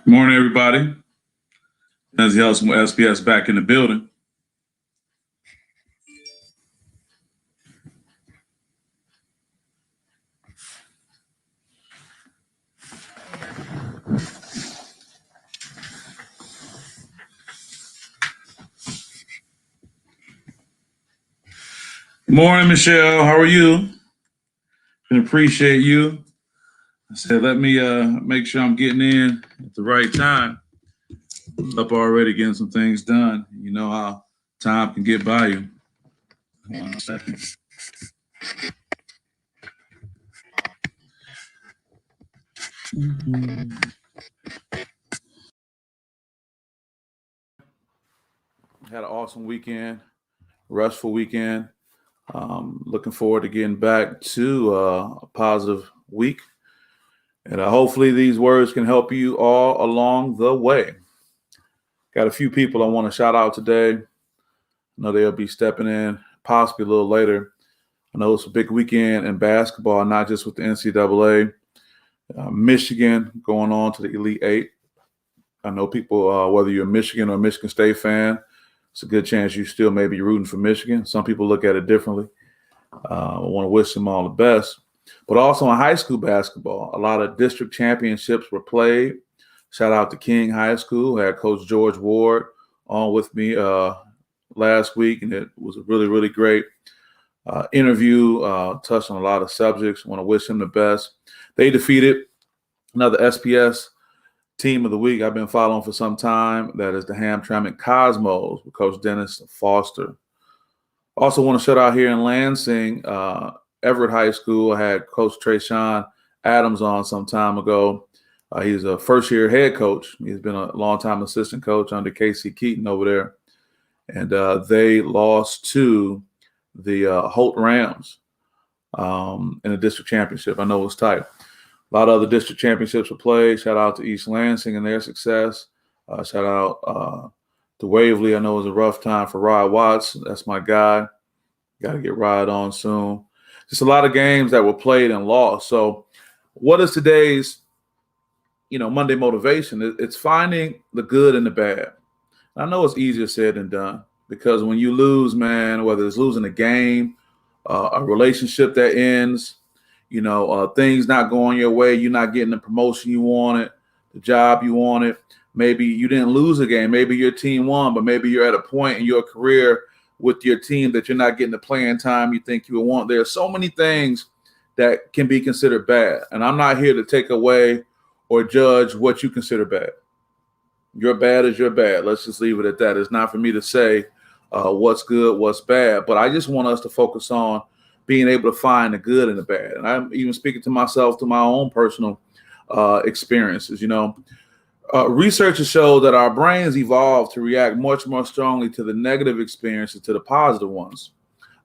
Good morning, everybody. Nancy Helson with SPS back in the building. Good morning, Michelle. How are you? Can appreciate you. I said, let me make sure I'm getting in at the right time. Up already getting some things done. You know how time can get by you. 1 second. Had an awesome weekend, restful weekend. Looking forward to getting back to a positive week. And hopefully these words can help you all along the way. Got a few people I want to shout out today. I know they'll be stepping in possibly a little later. I know it's a big weekend in basketball, not just with the NCAA. Michigan going on to the Elite Eight. I know people, whether you're a Michigan or a Michigan State fan, it's a good chance you still may be rooting for Michigan. Some people look at it differently. I want to wish them all the best. But also in high school basketball, a lot of district championships were played. Shout out to King High School. I had Coach George Ward on with me last week, and it was a really, really great interview. Touched on a lot of subjects. I want to wish him the best. They defeated another SPS team of the week I've been following for some time. That is the Hamtramck Cosmos with Coach Dennis Foster. Also want to shout out here in Lansing, Everett High School. I had Coach Trayshawn Adams on some time ago. He's a first-year head coach. He's been a long-time assistant coach under Casey Keaton over there. And they lost to the Holt Rams in the district championship. I know it was tight. A lot of other district championships were played. Shout out to East Lansing and their success. Shout out to Waverly. I know it was a rough time for Rod Watts. That's my guy. Got to get Rod on soon. Just a lot of games that were played and lost. So what is today's, Monday motivation? It's finding the good and the bad. I know it's easier said than done because when you lose, man, whether it's losing a game, a relationship that ends, things not going your way, you're not getting the promotion you wanted, the job you wanted. Maybe you didn't lose a game. Maybe your team won, but maybe you're at a point in your career with your team that you're not getting the playing time you think you would want. There are so many things that can be considered bad. And I'm not here to take away or judge what you consider bad. Your bad is your bad. Let's just leave it at that. It's not for me to say what's good, what's bad. But I just want us to focus on being able to find the good and the bad. And I'm even speaking to myself, to my own personal experiences. Researchers show that our brains evolved to react much more strongly to the negative experiences to the positive ones.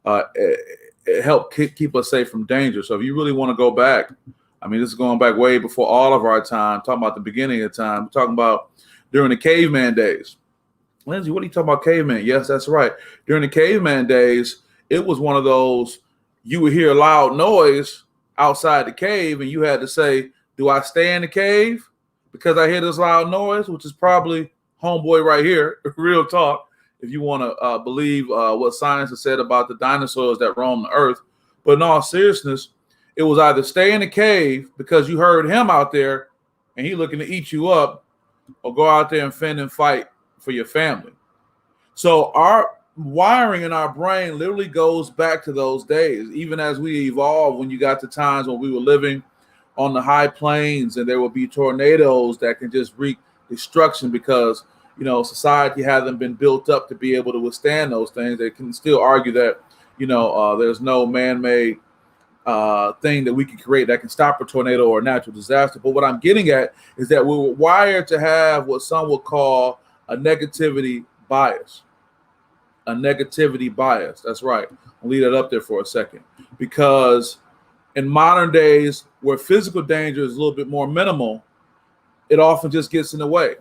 It helped keep us safe from danger. So if you really want to go back, this is going back way before all of our time, talking about the beginning of time. We're talking about during the caveman days. Lindsay, what are you talking about caveman? Yes, that's right. During the caveman days, it was one of those, you would hear a loud noise outside the cave and you had to say, do I stay in the cave because I hear this loud noise, which is probably homeboy right here, real talk, if you want to believe what science has said about the dinosaurs that roam the earth. But in all seriousness, it was either stay in the cave because you heard him out there and he looking to eat you up, or go out there and fend and fight for your family. So our wiring in our brain literally goes back to those days, even as we evolve. When you got to times when we were living on the high plains and there will be tornadoes that can just wreak destruction because, society hasn't been built up to be able to withstand those things. They can still argue that, there's no man-made thing that we can create that can stop a tornado or a natural disaster. But what I'm getting at is that we were wired to have what some would call a negativity bias. A negativity bias. That's right. I'll leave that up there for a second. Because in modern days, where physical danger is a little bit more minimal, it often just gets in the way.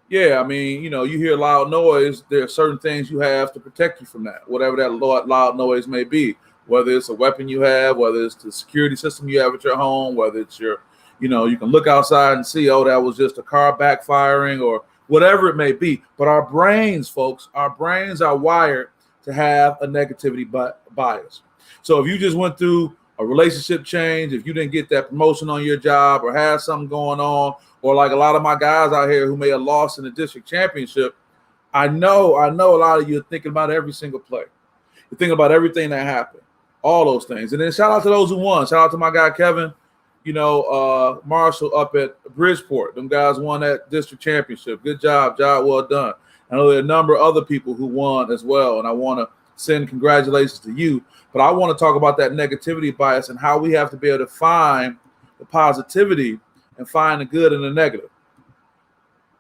Yeah, you hear loud noise. There are certain things you have to protect you from that, whatever that loud noise may be. Whether it's a weapon you have, whether it's the security system you have at your home, whether it's your, You can look outside and see, oh, that was just a car backfiring or whatever it may be. But our brains, folks, our brains are wired to have a negativity bias. So if you just went through a relationship change, if you didn't get that promotion on your job or had something going on, or like a lot of my guys out here who may have lost in the district championship, I know a lot of you are thinking about every single play. You're thinking about everything that happened, all those things. And then shout out to those who won. Shout out to my guy, Kevin, Marshall up at Bridgeport. Them guys won that district championship. Good job well done. I know there are a number of other people who won as well, and I want to send congratulations to you. But I want to talk about that negativity bias and how we have to be able to find the positivity and find the good in the negative.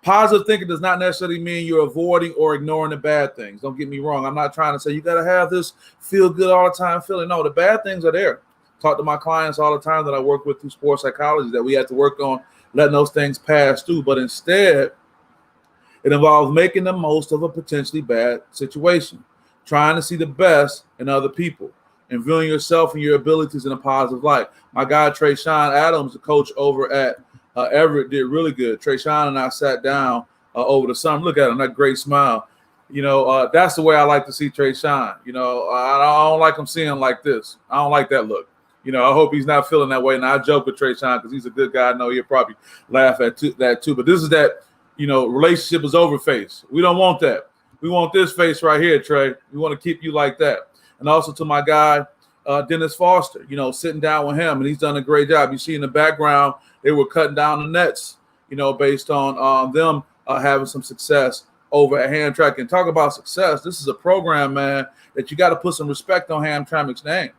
Positive thinking does not necessarily mean you're avoiding or ignoring the bad things. Don't get me wrong. I'm not trying to say you got to have this feel good all the time feeling. No, the bad things are there. Talk to my clients all the time that I work with through sports psychology that we have to work on letting those things pass through. But instead, it involves making the most of a potentially bad situation, trying to see the best in other people, and viewing yourself and your abilities in a positive light. My guy, Trayshawn Adams, the coach over at Everett, did really good. Trayshawn and I sat down over the summer. Look at him, that great smile. That's the way I like to see Trayshawn. I don't like him seeing like this. I don't like that look. I hope he's not feeling that way. And I joke with Trayshawn because he's a good guy. I know he'll probably laugh at that too. But this is that, relationship is over face. We don't want that. We want this face right here, Trey. We want to keep you like that. And also to my guy, Dennis Foster, sitting down with him, and he's done a great job. You see in the background, they were cutting down the nets, based on them having some success over at Hamtramck. And talk about success. This is a program, man, that you got to put some respect on Hamtramck's name.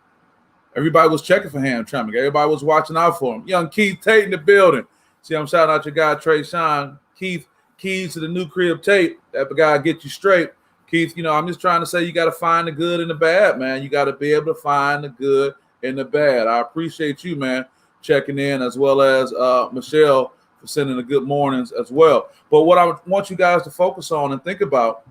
Everybody was checking for Hamtramck. Everybody was watching out for him. Young Keith Tate in the building. See, I'm shouting out your guy, Trayshawn. Keith, keys to the new crib tape. That guy get you straight. Keith, I'm just trying to say you got to find the good and the bad, man. You got to be able to find the good and the bad. I appreciate you, man, checking in, as well as Michelle for sending the good mornings as well. But what I want you guys to focus on and think about,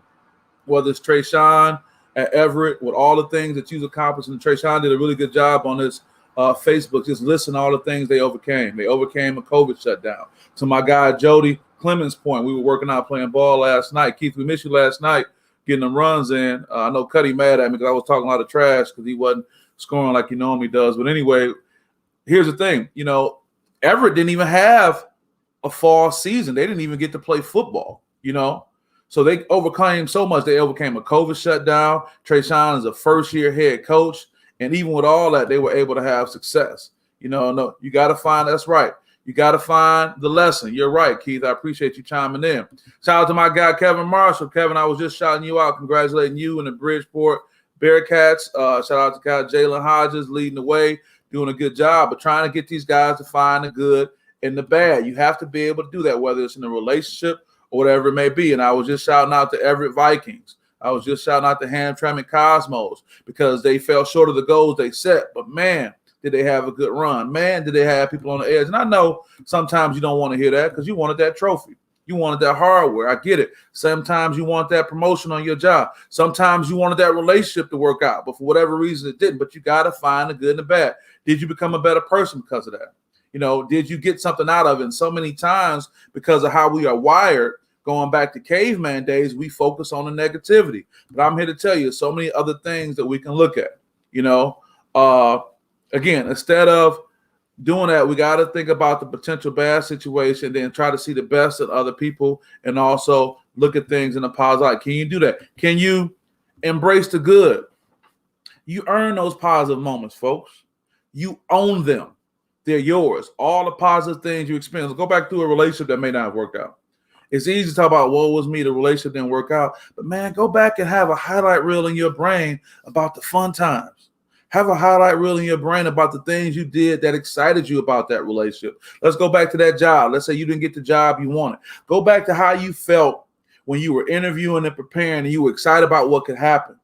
whether it's Trayshawn at Everett, with all the things that you've accomplished, and Trayshawn did a really good job on this Facebook, just listen to all the things they overcame. They overcame a COVID shutdown. To my guy, Jody Clemens' point, we were working out playing ball last night. Keith, we missed you last night getting them runs in. I know Cuddy mad at me because I was talking a lot of trash because he wasn't scoring like he normally does. But anyway, here's the thing. Everett didn't even have a fall season. They didn't even get to play football, So they overcame so much. They overcame a COVID shutdown. Trayshawn is a first-year head coach. And even with all that, they were able to have success. No, you got to find, that's right. You got to find the lesson. You're right, Keith. I appreciate you chiming in. Shout out to my guy, Kevin Marshall. Kevin, I was just shouting you out, congratulating you and the Bridgeport Bearcats. Shout out to guy Jalen Hodges leading the way, doing a good job, but trying to get these guys to find the good and the bad. You have to be able to do that, whether it's in a relationship or whatever it may be. And I was just shouting out to Everett Vikings. I was just shouting out to Hamtramck Cosmos because they fell short of the goals they set. But, man, did they have a good run? Man, did they have people on the edge? And I know sometimes you don't want to hear that because you wanted that trophy. You wanted that hardware. I get it. Sometimes you want that promotion on your job. Sometimes you wanted that relationship to work out. But for whatever reason, it didn't. But you got to find the good and the bad. Did you become a better person because of that? Did you get something out of it? And so many times, because of how we are wired, going back to caveman days, we focus on the negativity. But I'm here to tell you so many other things that we can look at. Again, instead of doing that, we got to think about the potential bad situation, then try to see the best in other people and also look at things in a positive light. Can you do that? Can you embrace the good? You earn those positive moments, folks. You own them. They're yours. All the positive things you experience. Go back through a relationship that may not have worked out. It's easy to talk about, woe was me, the relationship didn't work out. But, man, go back and have a highlight reel in your brain about the fun times. Have a highlight reel in your brain about the things you did that excited you about that relationship. Let's go back to that job. Let's say you didn't get the job you wanted. Go back to how you felt when you were interviewing and preparing and you were excited about what could happen,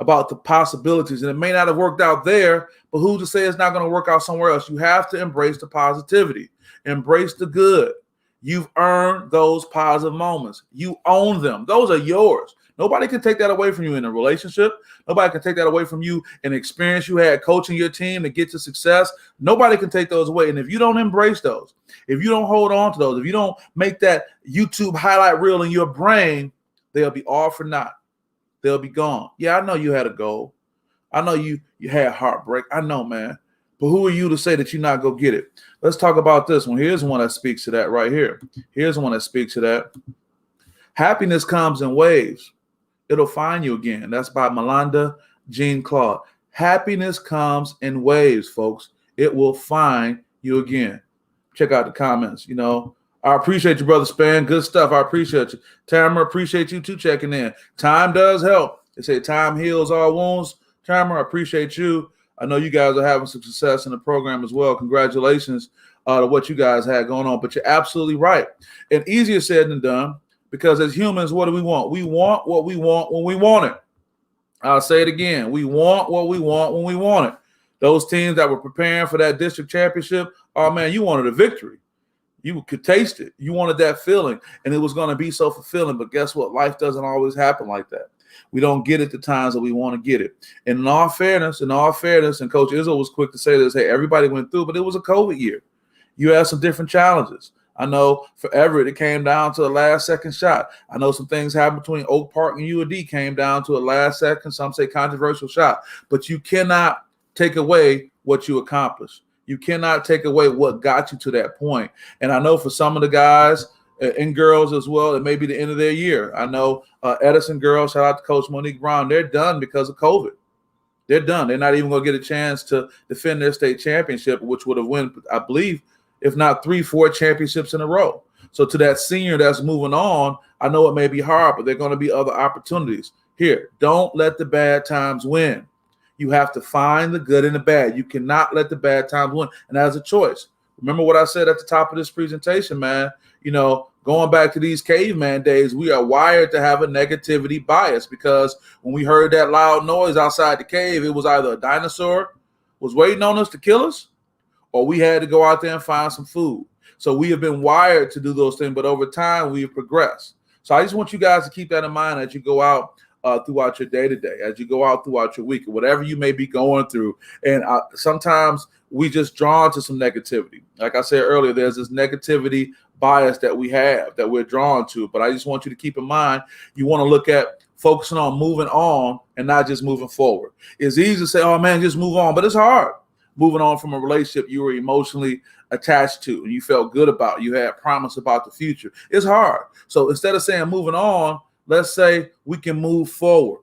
about the possibilities. And it may not have worked out there, but who's to say it's not going to work out somewhere else? You have to embrace the positivity. Embrace the good. You've earned those positive moments. You own them. Those are yours. Nobody can take that away from you in a relationship. Nobody can take that away from you in the experience you had coaching your team to get to success. Nobody can take those away. And if you don't embrace those, if you don't hold on to those, if you don't make that YouTube highlight reel in your brain, they'll be all for naught. They'll be gone. Yeah, I know you had a goal. I know you had heartbreak. I know, man. But who are you to say that you're not going to get it? Let's talk about this one. Here's one that speaks to that right here. Here's one that speaks to that. Happiness comes in waves. It'll find you again. That's by Melinda Jean Claude. Happiness comes in waves, folks. It will find you again. Check out the comments. You know, I appreciate you, Brother Span. Good stuff. I appreciate you. Tamara, appreciate you too checking in. Time does help. They say time heals all wounds. Tamara, I appreciate you. I know you guys are having some success in the program as well. Congratulations to what you guys had going on. But you're absolutely right. And easier said than done, because as humans, what do we want? We want what we want when we want it. I'll say it again. We want what we want when we want it. Those teams that were preparing for that district championship, oh, man, you wanted a victory. You could taste it. You wanted that feeling, and it was going to be so fulfilling. But guess what? Life doesn't always happen like that. We don't get it the times that we want to get it. And in all fairness, and Coach Izzo was quick to say this, hey, everybody went through, but it was a COVID year. You had some different challenges. I know for Everett, it came down to a last-second shot. I know some things happened between Oak Park and UAD came down to a last-second, some say controversial shot. But you cannot take away what you accomplished. You cannot take away what got you to that point. And I know for some of the guys and girls as well, it may be the end of their year. I know Edison girls, shout out to Coach Monique Brown, they're done because of COVID. They're done. They're not even going to get a chance to defend their state championship, which would have won, I believe, if not 3-4 championships in a row. So to that senior that's moving on, I know it may be hard, but there are going to be other opportunities. Here, don't let the bad times win. You have to find the good and the bad. You cannot let the bad times win. And that's a choice. Remember what I said at the top of this presentation, man. You know, going back to these caveman days, we are wired to have a negativity bias, because when we heard that loud noise outside the cave, it was either a dinosaur was waiting on us to kill us, or we had to go out there and find some food. So we have been wired to do those things, but over time we've progressed. So I just want you guys to keep that in mind as you go out throughout your day-to-day, as you go out throughout your week, whatever you may be going through. And sometimes we just drawn to some negativity. Like I said earlier, there's this negativity bias that we have that we're drawn to. But I just want you to keep in mind, you want to look at focusing on moving on and not just moving forward. It's easy to say, oh, man, just move on. But it's hard moving on from a relationship you were emotionally attached to and you felt good about. You had promise about the future. It's hard. So instead of saying moving on, let's say we can move forward.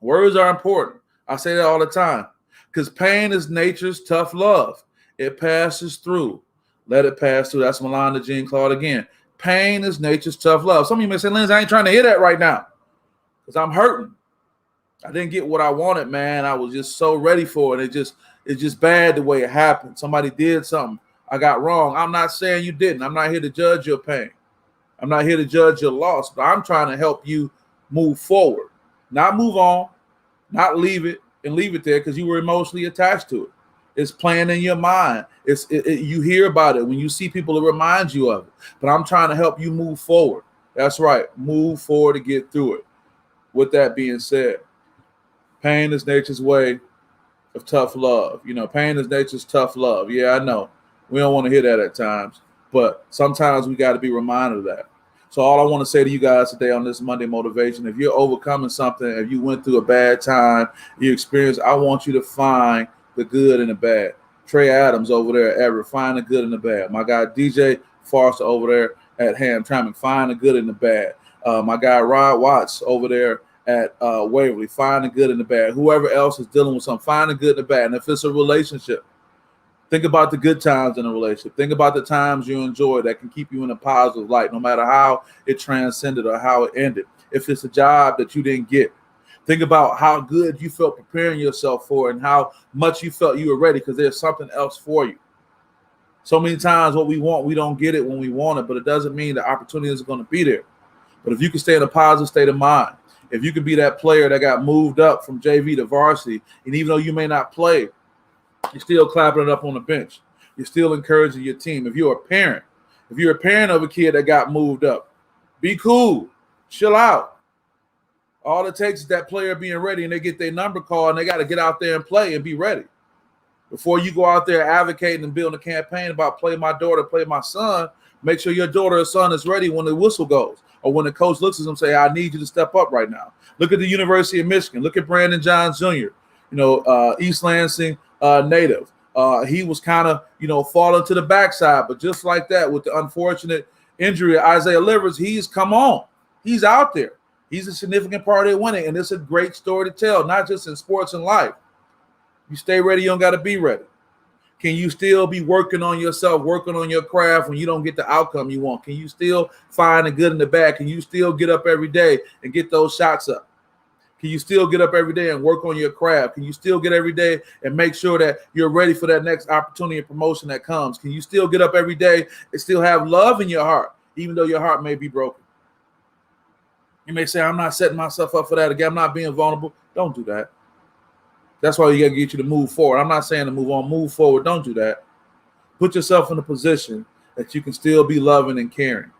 Words are important. I say that all the time, because pain is nature's tough love. It passes through. Let it pass through. That's Melinda Jean Claude again. Pain is nature's tough love. Some of you may say, Lindsay, I ain't trying to hear that right now because I'm hurting. I didn't get what I wanted, man. I was just so ready for it. It's just bad the way it happened. Somebody did something I got wrong. I'm not saying you didn't. I'm not here to judge your pain. I'm not here to judge your loss, but I'm trying to help you move forward, not move on, not leave it there because you were emotionally attached to it. It's playing in your mind. You hear about it when you see people, it reminds you of it. But I'm trying to help you move forward. That's right. Move forward to get through it. With that being said, pain is nature's way of tough love. You know, pain is nature's tough love. Yeah, I know. We don't want to hear that at times, but sometimes we got to be reminded of that. So all I want to say to you guys today on this Monday Motivation, if you're overcoming something, if you went through a bad time, you experienced, I want you to find the good and the bad. Trey Adams over there at Everett, find the good and the bad. My guy DJ Foster over there at Hamtramck, find the good and the bad. My guy Rod Watts over there at Waverly, find the good and the bad. Whoever else is dealing with something, find the good and the bad. And if it's a relationship, think about the good times in a relationship. Think about the times you enjoy that can keep you in a positive light, no matter how it transcended or how it ended. If it's a job that you didn't get, think about how good you felt preparing yourself for and how much you felt you were ready because there's something else for you. So many times what we want, we don't get it when we want it, but it doesn't mean the opportunity is going to be there. But if you can stay in a positive state of mind, if you can be that player that got moved up from JV to varsity, and even though you may not play, you're still clapping it up on the bench. You're still encouraging your team. If you're a parent of a kid that got moved up, be cool, chill out. All it takes is that player being ready, and they get their number called, and they got to get out there and play and be ready. Before you go out there advocating and building a campaign about play my daughter, play my son, make sure your daughter or son is ready when the whistle goes, or when the coach looks at them and say, I need you to step up right now. Look at the University of Michigan. Look at Brandon Johns Jr., East Lansing native. He was kind of, falling to the backside, but just like that, with the unfortunate injury of Isaiah Livers, he's come on. He's out there. He's a significant part of winning, and it's a great story to tell, not just in sports and life. You stay ready, you don't got to be ready. Can you still be working on yourself, working on your craft when you don't get the outcome you want? Can you still find the good in the bad? Can you still get up every day and get those shots up? Can you still get up every day and work on your craft? Can you still get every day and make sure that you're ready for that next opportunity and promotion that comes? Can you still get up every day and still have love in your heart, even though your heart may be broken? You may say, I'm not setting myself up for that again. I'm not being vulnerable. Don't do that. That's why you got to get you to move forward. I'm not saying to move on, move forward. Don't do that. Put yourself in a position that you can still be loving and caring.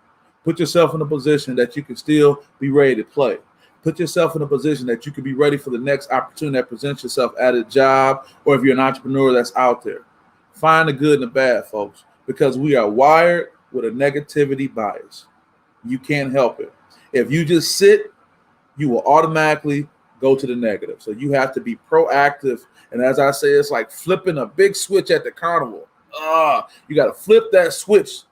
Put yourself in a position that you can still be ready to play. Put yourself in a position that you can be ready for the next opportunity that presents yourself at a job, or if you're an entrepreneur that's out there. Find the good and the bad, folks, because we are wired with a negativity bias. You can't help it. If you just sit, you will automatically go to the negative. So you have to be proactive. And as I say, it's like flipping a big switch at the carnival. You got to flip that switch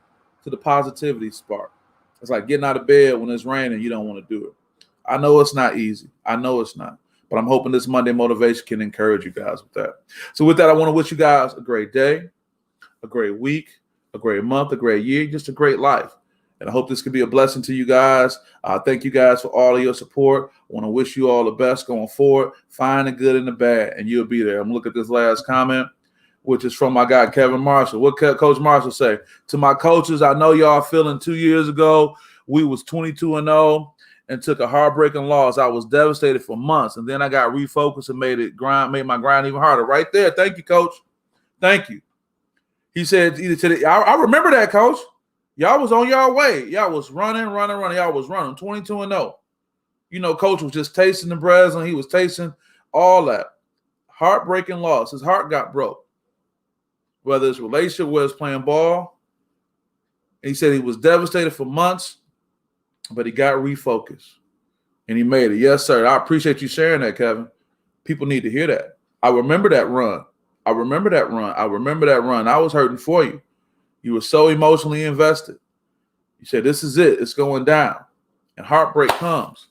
to the positivity spark. It's like getting out of bed when it's raining. You don't want to do it. I know it's not easy. I know it's not. But I'm hoping this Monday motivation can encourage you guys with that. So with that, I want to wish you guys a great day, a great week, a great month, a great year, just a great life. And I hope this could be a blessing to you guys. Thank you guys for all of your support. I want to wish you all the best going forward. Find the good and the bad, and you'll be there. I'm looking at this last comment, which is from my guy, Kevin Marshall. What Coach Marshall say? To my coaches, I know y'all feeling 2 years ago, we was 22-0 and took a heartbreaking loss. I was devastated for months, and then I got refocused and made my grind even harder. Right there. Thank you, Coach. Thank you. He said, I remember that, Coach. Y'all was on y'all way. Y'all was running. Y'all was running 22-0. Coach was just tasting the Breslin. He was tasting all that. Heartbreaking loss. His heart got broke. Whether it's relationship, whether it's playing ball. And he said he was devastated for months, but he got refocused. And he made it. Yes, sir. I appreciate you sharing that, Kevin. People need to hear that. I remember that run. I remember that run. I was hurting for you. You were so emotionally invested. You said, this is it. It's going down. And heartbreak comes.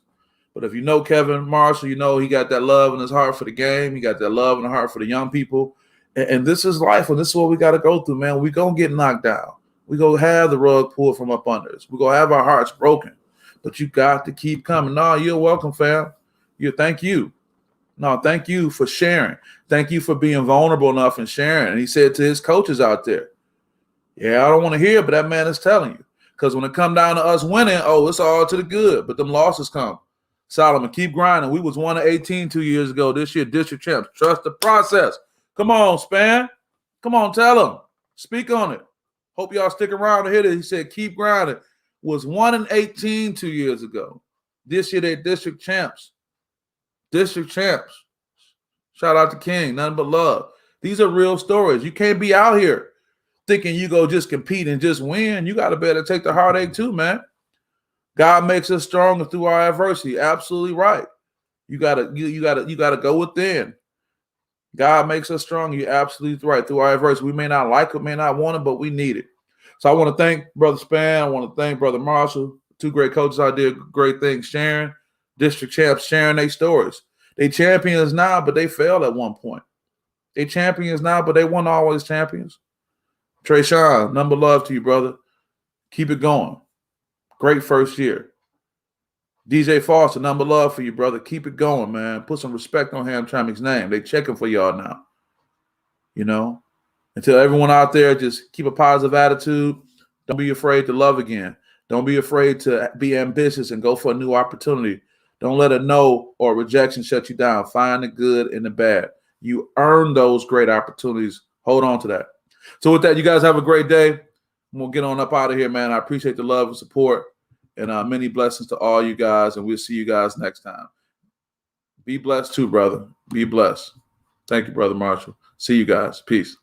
But if you know Kevin Marshall, he got that love in his heart for the game. He got that love in the heart for the young people. And this is life, and this is what we got to go through, man. We're going to get knocked down. We're going to have the rug pulled from up under us. We're going to have our hearts broken. But you got to keep coming. No, you're welcome, fam. Thank you. No, thank you for sharing. Thank you for being vulnerable enough and sharing. And he said to his coaches out there, yeah, I don't want to hear, but that man is telling you. Because when it come down to us winning, it's all to the good. But them losses come. Solomon, keep grinding. We was 1-18 2 years ago. This year, district champs. Trust the process. Come on, Span. Come on, tell them. Speak on it. Hope y'all stick around to hear it. He said, keep grinding. Was 1-18 2 years ago. This year, they district champs. District champs. Shout out to King. Nothing but love. These are real stories. You can't be out here thinking you go just compete and just win. You got to better take the heartache too, man. God makes us stronger through our adversity. Absolutely right. You gotta go within. God makes us stronger. You're absolutely right. Through our adversity, we may not like it, may not want it, but we need it. So I want to thank Brother Span. I want to thank Brother Marshall. Two great coaches out there, great things sharing. District champs sharing their stories. They champions now, but they failed at one point. They champions now, but they weren't always champions. Trey Sean, number love to you, brother. Keep it going. Great first year. DJ Foster, number love for you, brother. Keep it going, man. Put some respect on Hamtramck's name. They checking for y'all now. Until everyone out there, just keep a positive attitude. Don't be afraid to love again. Don't be afraid to be ambitious and go for a new opportunity. Don't let a no or rejection shut you down. Find the good and the bad. You earn those great opportunities. Hold on to that. So with that, you guys have a great day. We'll get on up out of here, man. I appreciate the love and support, and many blessings to all you guys, and we'll see you guys next time. Be blessed too, brother. Be blessed. Thank you, Brother Marshall. See you guys. Peace.